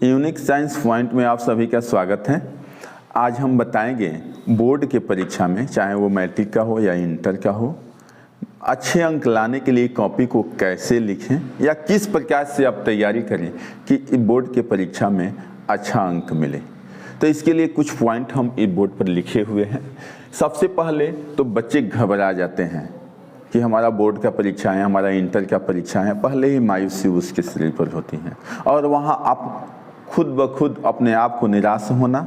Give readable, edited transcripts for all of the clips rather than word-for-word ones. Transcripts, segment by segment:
Unique science point में आप सभी का स्वागत है। आज हम बताएंगे बोर्ड के परीक्षा में, चाहे वो मैट्रिक का हो या इंटर का हो, अच्छे अंक लाने के लिए कॉपी को कैसे लिखें या किस प्रकार से आप तैयारी करें कि बोर्ड के परीक्षा में अच्छा अंक मिले। तो इसके लिए कुछ पॉइंट हम इस बोर्ड पर लिखे हुए हैं। सबसे पहले तो बच्चे घबरा जाते हैं कि हमारा बोर्ड का परीक्षा है, हमारा इंटर का परीक्षा है, पहले ही मायूसी उसके शरीर पर होती है और वहाँ आप खुद ब खुद अपने आप को निराश होना,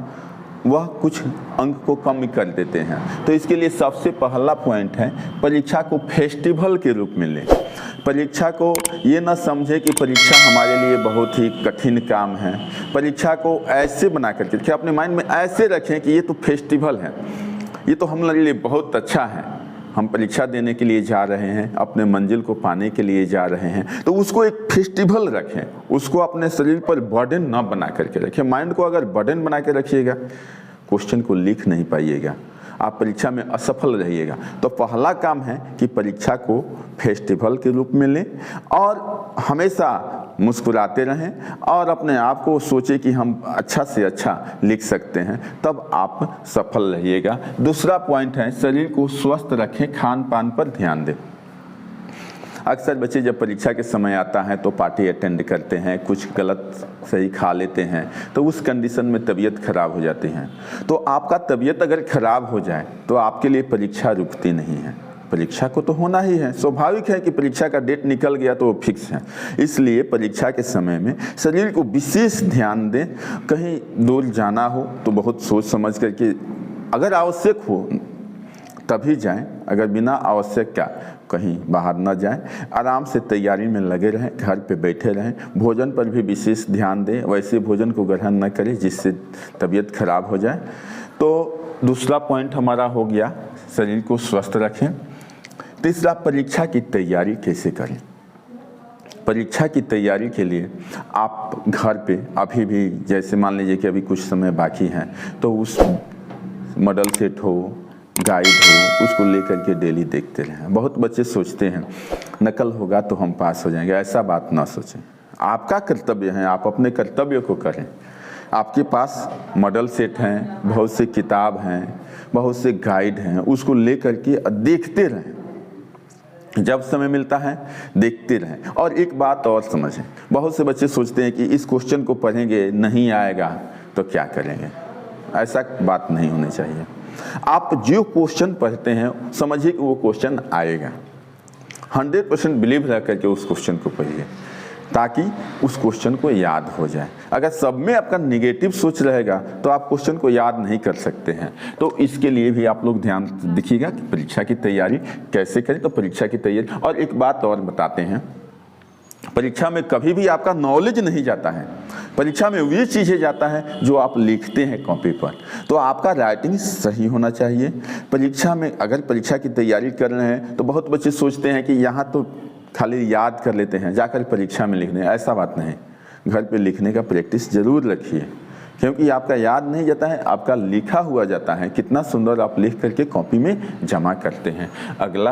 वह कुछ अंक को कम कर देते हैं। तो इसके लिए सबसे पहला पॉइंट है, परीक्षा को फेस्टिवल के रूप में लें। परीक्षा को ये ना समझे कि परीक्षा हमारे लिए बहुत ही कठिन काम है। परीक्षा को ऐसे बना करके रखें, अपने माइंड में ऐसे रखें कि ये तो फेस्टिवल है, ये तो हमारे लिए बहुत अच्छा है। हम परीक्षा देने के लिए जा रहे हैं, अपने मंजिल को पाने के लिए जा रहे हैं, तो उसको एक फेस्टिवल रखें। उसको अपने शरीर पर बर्डन ना बना करके रखें। माइंड को अगर बर्डन बना के रखिएगा, क्वेश्चन को लिख नहीं पाइएगा, आप परीक्षा में असफल रहिएगा। तो पहला काम है कि परीक्षा को फेस्टिवल के रूप में लें और हमेशा मुस्कुराते रहें और अपने आप को सोचें कि हम अच्छा से अच्छा लिख सकते हैं, तब आप सफल रहिएगा। दूसरा पॉइंट है, शरीर को स्वस्थ रखें, खान पान पर ध्यान दें। अक्सर बच्चे जब परीक्षा के समय आता है तो पार्टी अटेंड करते हैं, कुछ गलत सही खा लेते हैं, तो उस कंडीशन में तबीयत खराब हो जाती है। तो आपका तबीयत अगर खराब हो जाए तो आपके लिए परीक्षा रुकती नहीं है। परीक्षा को तो होना ही है, स्वाभाविक है कि परीक्षा का डेट निकल गया तो वो फिक्स है। इसलिए परीक्षा के समय में शरीर को विशेष ध्यान दें। कहीं दूर जाना हो तो बहुत सोच समझ करके, अगर आवश्यक हो तभी जाएं, अगर बिना आवश्यक क्या कहीं बाहर न जाएं। आराम से तैयारी में लगे रहें, घर पे बैठे रहें। भोजन पर भी विशेष ध्यान दें, वैसे भोजन को ग्रहण न करें जिससे तबीयत खराब हो जाए। तो दूसरा पॉइंट हमारा हो गया, शरीर को स्वस्थ रखें। तीसरा, परीक्षा की तैयारी कैसे करें। परीक्षा की तैयारी के लिए आप घर पे अभी भी, जैसे मान लीजिए कि अभी कुछ समय बाकी है, तो उस मॉडल सेट हो, गाइड हो, उसको लेकर के डेली देखते रहें। बहुत बच्चे सोचते हैं नकल होगा तो हम पास हो जाएंगे। ऐसा बात ना सोचें। आपका कर्तव्य है, आप अपने कर्तव्य को करें। आपके पास मॉडल सेट हैं, बहुत से किताब हैं, बहुत से गाइड हैं, उसको लेकर के देखते रहें। जब समय मिलता है देखते रहें। और एक बात और समझें, बहुत से बच्चे सोचते हैं कि इस क्वेश्चन को पढ़ेंगे नहीं आएगा तो क्या करेंगे। ऐसा बात नहीं होनी चाहिए। आप जो क्वेश्चन पढ़ते हैं समझिए कि वो क्वेश्चन आएगा। 100% बिलीव रह करके उस क्वेश्चन को पढ़िए ताकि उस क्वेश्चन को याद हो जाए। अगर सब में आपका निगेटिव सोच रहेगा तो आप क्वेश्चन को याद नहीं कर सकते हैं। तो इसके लिए भी आप लोग ध्यान दिखिएगा कि परीक्षा की तैयारी कैसे करें। तो परीक्षा की तैयारी, और एक बात और बताते हैं, परीक्षा में कभी भी आपका नॉलेज नहीं जाता है। परीक्षा में वे चीज़ें जाता है जो आप लिखते हैं कॉपी पर। तो आपका राइटिंग सही होना चाहिए। परीक्षा में अगर परीक्षा की तैयारी कर रहे हैं तो बहुत बच्चे सोचते हैं कि यहाँ तो खाली याद कर लेते हैं, जाकर परीक्षा में लिखने। ऐसा बात नहीं, घर पे लिखने का प्रैक्टिस जरूर रखिए, क्योंकि आपका याद नहीं जाता है, आपका लिखा हुआ जाता है। कितना सुंदर आप लिख करके कॉपी में जमा करते हैं। अगला,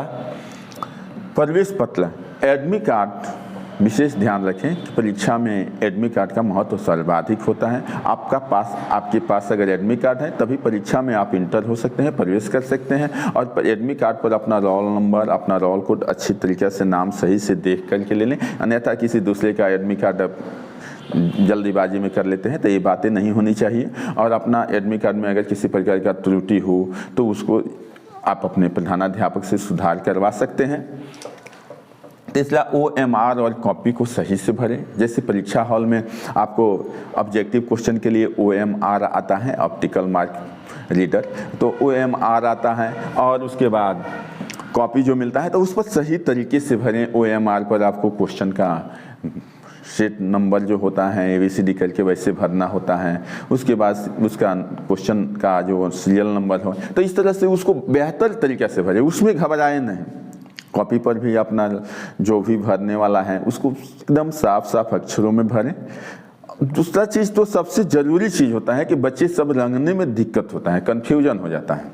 प्रवेश पत्र, एडमिट कार्ड। विशेष ध्यान रखें कि परीक्षा में एडमिट कार्ड का महत्व सर्वाधिक होता है। आपके पास अगर एडमिट कार्ड है तभी परीक्षा में आप इंटर हो सकते हैं, प्रवेश कर सकते हैं। और एडमिट कार्ड पर अपना रोल नंबर, अपना रोल कोड अच्छी तरीके से नाम सही से देख करके ले लें। अन्यथा किसी दूसरे का एडमिट कार्ड जल्दीबाजी में कर लेते हैं, तो ये बातें नहीं होनी चाहिए। और अपना एडमिट कार्ड में अगर किसी प्रकार का त्रुटि हो तो उसको आप अपने प्रधानाध्यापक से सुधार करवा सकते हैं। तीसरा, OMR और कॉपी को सही से भरें। जैसे परीक्षा हॉल में आपको ऑब्जेक्टिव क्वेश्चन के लिए OMR आता है, ऑप्टिकल मार्क रीडर, तो OMR आता है। और उसके बाद कॉपी जो मिलता है तो उस पर सही तरीके से भरें। OMR पर आपको क्वेश्चन का सेट नंबर जो होता है ABCD करके वैसे भरना होता है। उसके बाद उसका क्वेश्चन का जो सीरियल नंबर हो, तो इस तरह से उसको बेहतर तरीके से भरें, उसमें घबराएं नहीं। कॉपी पर भी अपना जो भी भरने वाला है उसको एकदम साफ साफ अक्षरों में भरें। दूसरा चीज़ तो सबसे ज़रूरी चीज़ होता है कि बच्चे सब रंगने में दिक्कत होता है, कन्फ्यूजन हो जाता है।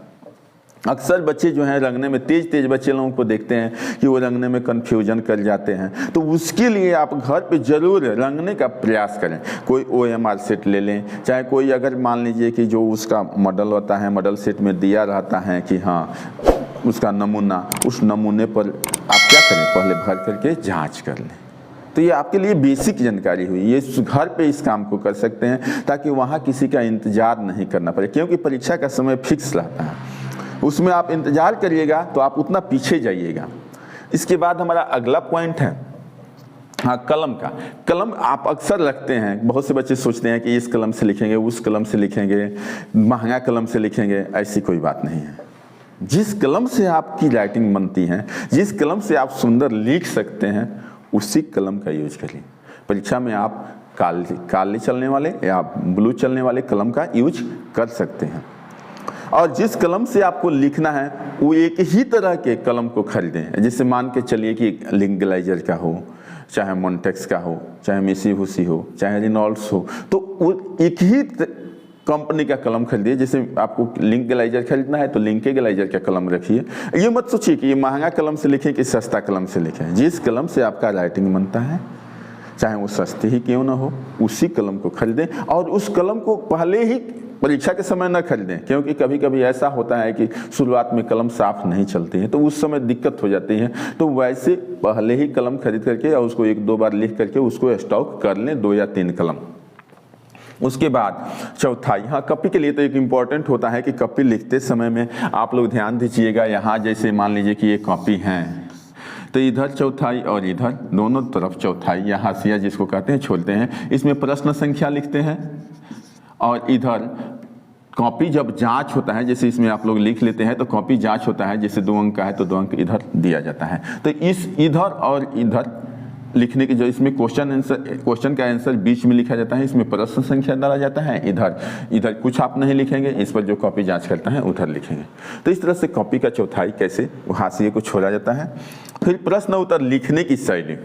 अक्सर बच्चे जो हैं रंगने में तेज बच्चे लोगों को देखते हैं कि वो रंगने में कन्फ्यूजन कर जाते हैं, तो उसके लिए आप घर पे ज़रूर रंगने का प्रयास करें। कोई OMR सेट ले लें, चाहे कोई अगर मान लीजिए कि जो उसका मॉडल होता है, मॉडल सेट में दिया रहता है कि हाँ उसका नमूना, उस नमूने पर आप क्या करें, पहले भर करके जाँच कर लें। तो ये आपके लिए बेसिक जानकारी हुई, ये घर पे इस काम को कर सकते हैं ताकि वहाँ किसी का इंतज़ार नहीं करना पड़े, क्योंकि परीक्षा का समय फिक्स रहता है, उसमें आप इंतज़ार करिएगा तो आप उतना पीछे जाइएगा। इसके बाद हमारा अगला पॉइंट है हाँ कलम का। कलम आप अक्सर रखते हैं, बहुत से बच्चे सोचते हैं कि इस कलम से लिखेंगे, उस कलम से लिखेंगे, महंगा कलम से लिखेंगे। ऐसी कोई बात नहीं है। जिस कलम से आपकी राइटिंग बनती है, जिस कलम से आप सुंदर लिख सकते हैं, उसी कलम का यूज करिए। परीक्षा में आप काले चलने वाले या ब्लू चलने वाले कलम का यूज कर सकते हैं। और जिस कलम से आपको लिखना है वो एक ही तरह के कलम को खरीदें। जैसे मान के चलिए कि लिंकलाइजर का हो, चाहे मोन्टेक्स का हो, चाहे मित्सुबिशी हो, चाहे रेनॉल्ड्स हो, तो वो एक ही कंपनी का कलम खरीदिए। जैसे आपको लिंकलाइजर खरीदना है तो लिंकलाइजर का कलम रखिए। ये मत सोचिए कि ये महंगा कलम से लिखें कि सस्ता कलम से लिखें। जिस कलम से आपका राइटिंग बनता है, चाहे वो सस्ती ही क्यों ना हो, उसी कलम को खरीदें। और उस कलम को पहले ही परीक्षा के समय न खरीदें, क्योंकि कभी कभी ऐसा होता है कि शुरुआत में कलम साफ नहीं चलती है, तो उस समय दिक्कत हो जाती है। तो वैसे पहले ही कलम खरीद करके और उसको 1-2 बार लिख करके उसको स्टॉक कर लें, 2 या 3 कलम। उसके बाद चौथाई, हाँ कॉपी के लिए तो एक इम्पॉर्टेंट होता है कि कॉपी लिखते समय में आप लोग ध्यान दीजिएगा। यहाँ जैसे मान लीजिए कि ये कॉपी है, तो इधर चौथाई और इधर दोनों तरफ चौथाई या हाशिया जिसको कहते हैं छोड़ते हैं। इसमें प्रश्न संख्या लिखते हैं। और इधर कॉपी जब जांच होता है, जैसे इसमें आप लोग लिख लेते हैं तो कॉपी जांच होता है, जैसे 2 अंक का है तो 2 अंक इधर दिया जाता है। तो इस इधर और इधर लिखने की जो इसमें क्वेश्चन का आंसर बीच में लिखा जाता है, इसमें प्रश्न संख्या डाला जाता है। इधर कुछ आप नहीं लिखेंगे, इस पर जो कॉपी जांच करता है उधर लिखेंगे। तो इस तरह से कॉपी का चौथाई कैसे हाशिए को छोड़ा जाता है। फिर प्रश्न उत्तर लिखने की शैली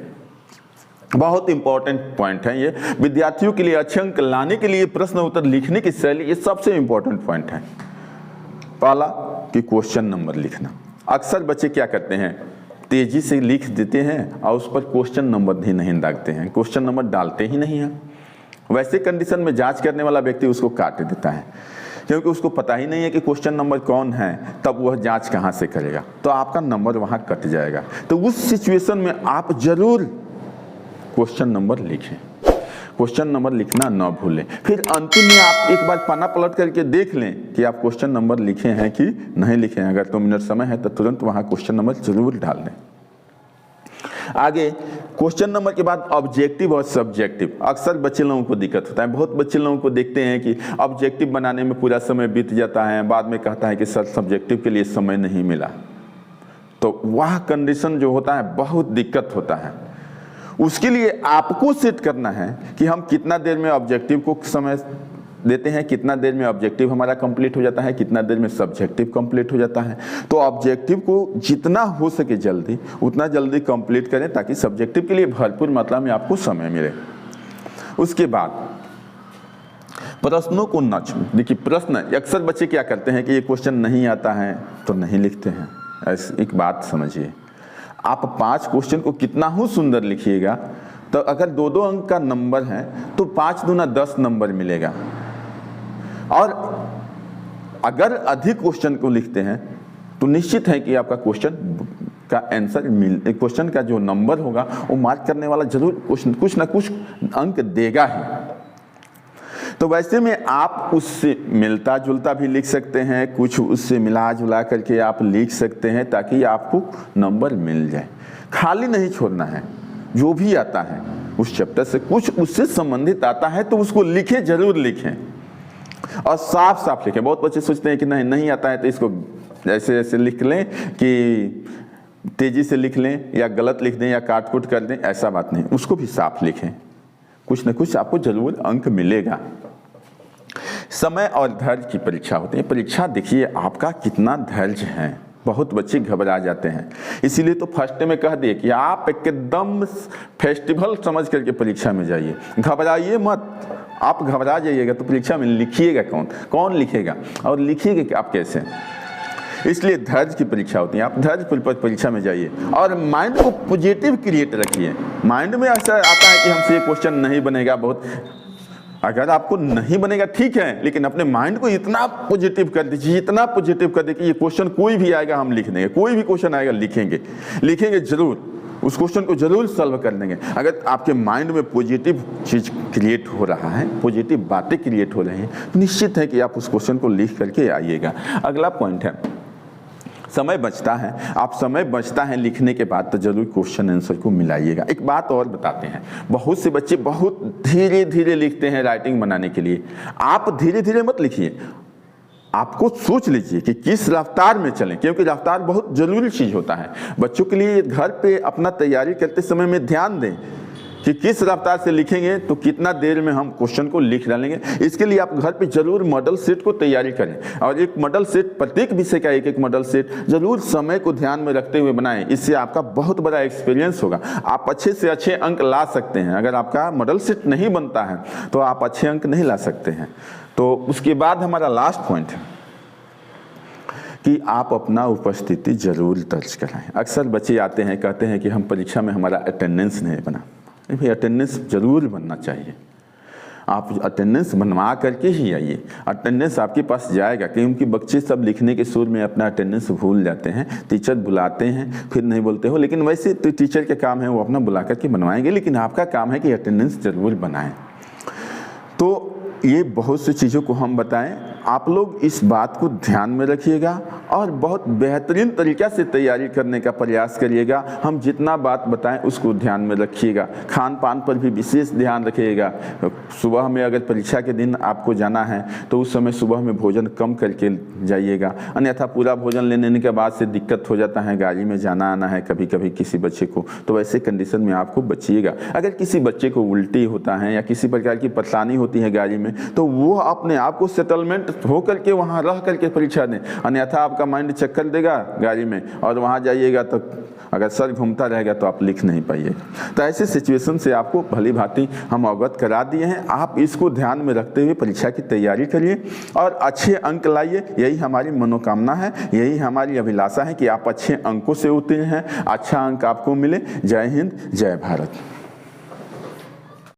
बहुत इंपॉर्टेंट पॉइंट है। ये विद्यार्थियों के लिए अच्छे अंक लाने के लिए प्रश्न उत्तर लिखने की शैली ये सबसे इंपॉर्टेंट पॉइंट है। पहला कि क्वेश्चन नंबर लिखना। अक्सर बच्चे क्या करते हैं, तेजी से लिख देते हैं और उस पर क्वेश्चन नंबर भी नहीं दागते हैं, क्वेश्चन नंबर डालते ही नहीं हैं। वैसे कंडीशन में जांच करने वाला व्यक्ति उसको काट देता है, क्योंकि उसको पता ही नहीं है कि क्वेश्चन नंबर कौन है, तब वह जांच कहाँ से करेगा, तो आपका नंबर वहाँ कट जाएगा। तो उस सिचुएशन में आप जरूर क्वेश्चन नंबर लिखें, क्वेश्चन नंबर लिखना न भूलें। फिर अंतिम में आप एक बार पन्ना पलट करके देख लें कि आप क्वेश्चन नंबर लिखे हैं कि नहीं लिखे हैं। अगर 2 मिनट समय है तो तुरंत वहाँ क्वेश्चन नंबर जरूर डाल दें। आगे क्वेश्चन नंबर के बाद ऑब्जेक्टिव और सब्जेक्टिव। अक्सर बच्चे लोगों को दिक्कत होता है, बहुत बच्चे लोगों को देखते हैं कि ऑब्जेक्टिव बनाने में पूरा समय बीत जाता है, बाद में कहता है कि सर सब्जेक्टिव के लिए समय नहीं मिला। तो वह कंडीशन जो होता है बहुत दिक्कत होता है। उसके लिए आपको सेट करना है कि हम कितना देर में ऑब्जेक्टिव को समय देते हैं, कितना देर में ऑब्जेक्टिव हमारा कंप्लीट हो जाता है, कितना देर में सब्जेक्टिव कंप्लीट हो जाता है। तो ऑब्जेक्टिव को जितना हो सके जल्दी उतना जल्दी कंप्लीट करें ताकि सब्जेक्टिव के लिए भरपूर मात्रा में आपको समय मिले। उसके बाद प्रश्नों को न छूएं। देखिए प्रश्न, अक्सर बच्चे क्या करते हैं कि ये क्वेश्चन नहीं आता है तो नहीं लिखते हैं। ऐसी एक बात समझिए, आप 5 क्वेश्चन को कितना ही सुंदर लिखिएगा, तो अगर 2-2 अंक का नंबर है तो 5 दूना 10 नंबर मिलेगा। और अगर अधिक क्वेश्चन को लिखते हैं तो निश्चित है कि आपका क्वेश्चन का आंसर क्वेश्चन का जो नंबर होगा वो मार्क करने वाला जरूर कुछ ना कुछ अंक देगा ही। तो वैसे में आप उससे मिलता जुलता भी लिख सकते हैं, कुछ उससे मिला जुला करके आप लिख सकते हैं ताकि आपको नंबर मिल जाए। खाली नहीं छोड़ना है, जो भी आता है उस चैप्टर से कुछ उससे संबंधित आता है तो उसको लिखें, जरूर लिखें और साफ साफ लिखें। बहुत बच्चे सोचते हैं कि नहीं आता है तो इसको ऐसे ऐसे लिख लें कि तेजी से लिख लें या गलत लिख दें या काट कूट कर दें, ऐसा बात नहीं, उसको भी साफ लिखें, कुछ न कुछ आपको जरूर अंक मिलेगा। समय और धैर्य की परीक्षा होती है। परीक्षा देखिए आपका कितना धैर्य है। बहुत बच्चे घबरा जाते हैं, इसीलिए तो फर्स्ट में कह दिए कि आप एकदम फेस्टिवल समझ करके परीक्षा में जाइए, घबराइए मत। आप घबरा जाइएगा तो परीक्षा में लिखिएगा कौन लिखेगा और लिखिएगा आप कैसे। इसलिए धैर्य की परीक्षा होती है। आप धैर्यपूर्वक परीक्षा में जाइए और माइंड को पॉजिटिव क्रिएट रखिए। माइंड में ऐसा आता है कि हमसे ये क्वेश्चन नहीं बनेगा, बहुत अगर आपको नहीं बनेगा ठीक है, लेकिन अपने माइंड को इतना पॉजिटिव कर दीजिए, इतना पॉजिटिव कर दीजिए, ये क्वेश्चन कोई भी आएगा हम लिख देंगे, कोई भी क्वेश्चन आएगा लिखेंगे जरूर, उस क्वेश्चन को जरूर सॉल्व कर लेंगे। अगर आपके माइंड में पॉजिटिव चीज क्रिएट हो रहा है, पॉजिटिव बातें क्रिएट हो रही हैं, निश्चित है कि आप उस क्वेश्चन को लिख करके आइएगा। अगला पॉइंट है समय बचता है। आप समय बचता है लिखने के बाद तो जरूर क्वेश्चन आंसर को मिलाइएगा। एक बात और बताते हैं, बहुत से बच्चे बहुत धीरे धीरे लिखते हैं राइटिंग बनाने के लिए। आप धीरे धीरे मत लिखिए, आपको सोच लीजिए कि किस रफ्तार में चलें, क्योंकि रफ्तार बहुत जरूरी चीज होता है। बच्चों के लिए घर पे अपना तैयारी करते समय में ध्यान दें कि किस रफ्तार से लिखेंगे तो कितना देर में हम क्वेश्चन को लिख डालेंगे। इसके लिए आप घर पे जरूर मॉडल सेट को तैयारी करें और एक मॉडल सेट, प्रत्येक विषय का एक मॉडल सेट जरूर समय को ध्यान में रखते हुए बनाएं। इससे आपका बहुत बड़ा एक्सपीरियंस होगा, आप अच्छे से अच्छे अंक ला सकते हैं। अगर आपका मॉडल सेट नहीं बनता है तो आप अच्छे अंक नहीं ला सकते हैं। तो उसके बाद हमारा लास्ट पॉइंट है कि आप अपना उपस्थिति जरूर दर्ज कराएं। अक्सर बच्चे आते हैं, कहते हैं कि हम परीक्षा में हमारा अटेंडेंस नहीं बना। भाई अटेंडेंस जरूर बनना चाहिए, आप अटेंडेंस बनवा करके ही आइए। अटेंडेंस आपके पास जाएगा, क्योंकि बच्चे सब लिखने के सुर में अपना अटेंडेंस भूल जाते हैं। टीचर बुलाते हैं फिर नहीं बोलते हो, लेकिन वैसे तो टीचर का काम है वो अपना बुला करके बनवाएंगे, लेकिन आपका काम है कि अटेंडेंस जरूर बनाएं। तो ये बहुत सी चीज़ों को हम बताएं, आप लोग इस बात को ध्यान में रखिएगा और बहुत बेहतरीन तरीक़ा से तैयारी करने का प्रयास करिएगा। हम जितना बात बताएं उसको ध्यान में रखिएगा। खान पान पर भी विशेष ध्यान रखिएगा। सुबह में अगर परीक्षा के दिन आपको जाना है तो उस समय सुबह में भोजन कम करके जाइएगा, अन्यथा पूरा भोजन लेने के बाद से दिक्कत हो जाता है, गाड़ी में जाना आना है कभी कभी किसी बच्चे को, तो वैसे कंडीशन में आपको बचिएगा। अगर किसी बच्चे को उल्टी होता है या किसी प्रकार की परेशानी होती है गाड़ी में, तो वो अपने आप को सेटलमेंट हो करके वहाँ रह करके परीक्षा दें, अन्यथा आपका माइंड चक्कर देगा गाड़ी में और वहाँ जाइएगा तो अगर सर घूमता रहेगा तो आप लिख नहीं पाइएगा। तो ऐसे सिचुएशन से आपको भली भांति हम अवगत करा दिए हैं। आप इसको ध्यान में रखते हुए परीक्षा की तैयारी करिए और अच्छे अंक लाइए। यही हमारी मनोकामना है, यही हमारी अभिलाषा है कि आप अच्छे अंकों से उत्तीर्ण हैं, अच्छा अंक आपको मिले। जय हिंद, जय भारत।